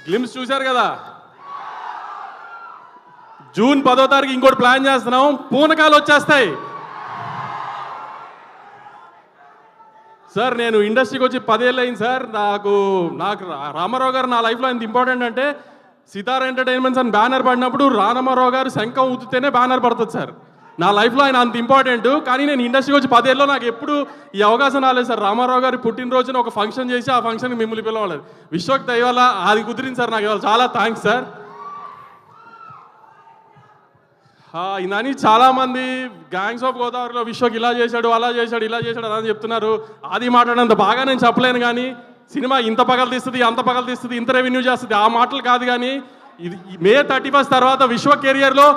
Glimpse చూశారు కదా. June 10వ తారీఖు ఇంకోటి ప్లాన్ చేస్తున్నాం, పూనకాలు వచ్చేస్తాయి. సార్ నేను ఇండస్ట్రీకి వచ్చి 10 ఏళ్ళు అయింది సార్. నాకు రామారావు గారు నా లైఫ్లో ఎంత ఇంపార్టెంట్ అంటే, సితార్ ఎంటర్టైన్మెంట్స్ అని బ్యానర్ పడినప్పుడు రామారావు గారు శంఖం ఊతితేనే బ్యానర్ పడుతుంది సార్. నా లైఫ్లో ఆయన అంత ఇంపార్టెంట్. కానీ నేను ఇండస్ట్రీకి వచ్చి 10 ఏళ్ళలో నాకు ఎప్పుడు ఈ అవకాశం రాలేదు సార్. రామారావు గారి పుట్టినరోజున ఒక ఫంక్షన్ చేసి ఆ ఫంక్షన్కి మిమ్మల్ని పిలవలేదు. విశ్వక్ దయవల్ల అది కుదిరింది సార్. నాకు ఇవాళ చాలా థ్యాంక్స్ సార్. ఇదని చాలామంది గ్యాంగ్స్ ఆఫ్ గోదావరిలో విశ్వక్ ఇలా చేశాడు, అలా చేశాడు, ఇలా చేశాడు అలా చెప్తున్నారు. అది మాట్లాడినంత బాగా నేను చెప్పలేను. కానీ సినిమా ఇంత పగలు తీస్తుంది, అంత పగలు తీస్తుంది, ఇంత రెవెన్యూ చేస్తుంది, ఆ మాటలు కాదు. కానీ ఇది May 31 తర్వాత విశ్వ కెరియర్లో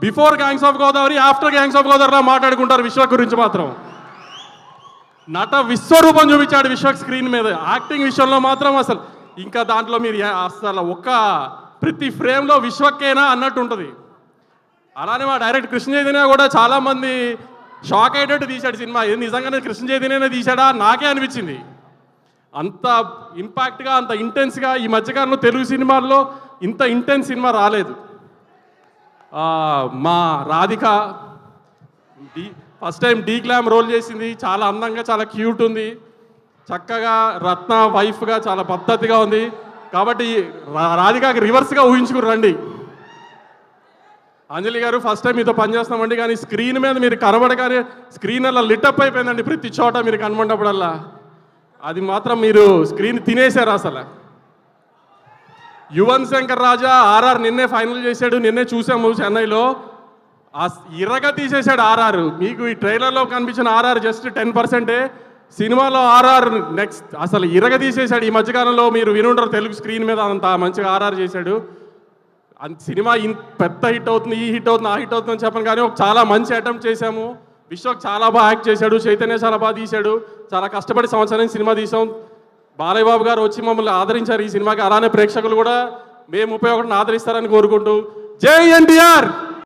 before gangs of Godavari, after gangs of గోదావరిలో మాట్లాడుకుంటారు విశ్వక్ గురించి మాత్రం. నట విశ్వరూపం చూపించాడు విశ్వక్ స్క్రీన్ మీద. యాక్టింగ్ విషయంలో మాత్రం అసలు ఇంకా దాంట్లో మీరు అసలు ప్రతి ఫ్రేమ్లో విశ్వక్కేనా అన్నట్టు ఉంటుంది. అలానే మా డైరెక్ట్ కృష్ణ చైతన్య కూడా చాలామంది షాక్ అయ్యేటట్టు తీశాడు సినిమా. ఇది నిజంగానే కృష్ణ చైతన్యనే తీశాడా నాకే అనిపించింది. అంత ఇంపాక్ట్గా, అంత ఇంటెన్స్గా ఈ మధ్యకాలంలో తెలుగు సినిమాల్లో ఇంత ఇంటెన్స్ సినిమా రాలేదు. మా Radhika first time de glam role చేసింది. చాలా అందంగా, చాలా క్యూట్ ఉంది. చక్కగా రత్న వైఫ్గా చాలా పద్ధతిగా ఉంది. కాబట్టి రాధికకి రివర్స్గా ఊహించుకుని రండి. అంజలి గారు ఫస్ట్ టైం మీతో పనిచేస్తామండి. కానీ స్క్రీన్ మీద మీరు కనబడగానే స్క్రీన్ అలా లిటప్ అయిపోయిందండి. ప్రతి చోట మీరు కనబడినప్పుడల్లా అది మాత్రం మీరు స్క్రీన్ తినేశారు అసలు. యువన్ శంకర్ రాజా ఆర్ఆర్ నిన్నే ఫైనల్ చేశాడు. నిన్నే చూసాము చెన్నైలో. ఇరగా తీసేశాడు ఆర్ఆర్. మీకు ఈ ట్రైలర్లో కనిపించిన ఆర్ఆర్ జస్ట్ 10%. సినిమాలో ఆర్ఆర్ నెక్స్ట్ అసలు ఇరగ తీసేశాడు. ఈ మధ్యకాలంలో మీరు వినుంటారు తెలుగు స్క్రీన్ మీద అంత మంచిగా ఆర్ఆర్ చేశాడు. సినిమా పెద్ద హిట్ అవుతుంది, ఈ హిట్ అవుతుంది, ఆ హిట్ అవుతుంది అని చెప్పను. కానీ చాలా మంచి అటెంప్ట్ చేశాము. విశ్వక్ చాలా బాగా యాక్ట్ చేశాడు. చైతన్య చాలా బాగా తీశాడు. చాలా కష్టపడి సంవత్సరం సినిమా తీసాం. బాలయ్య బాబు గారు వచ్చి మమ్మల్ని ఆదరించారు ఈ సినిమాకి. అలానే ప్రేక్షకులు కూడా May 31న ఆదరిస్తారని కోరుకుంటూ జై ఎన్టీఆర్.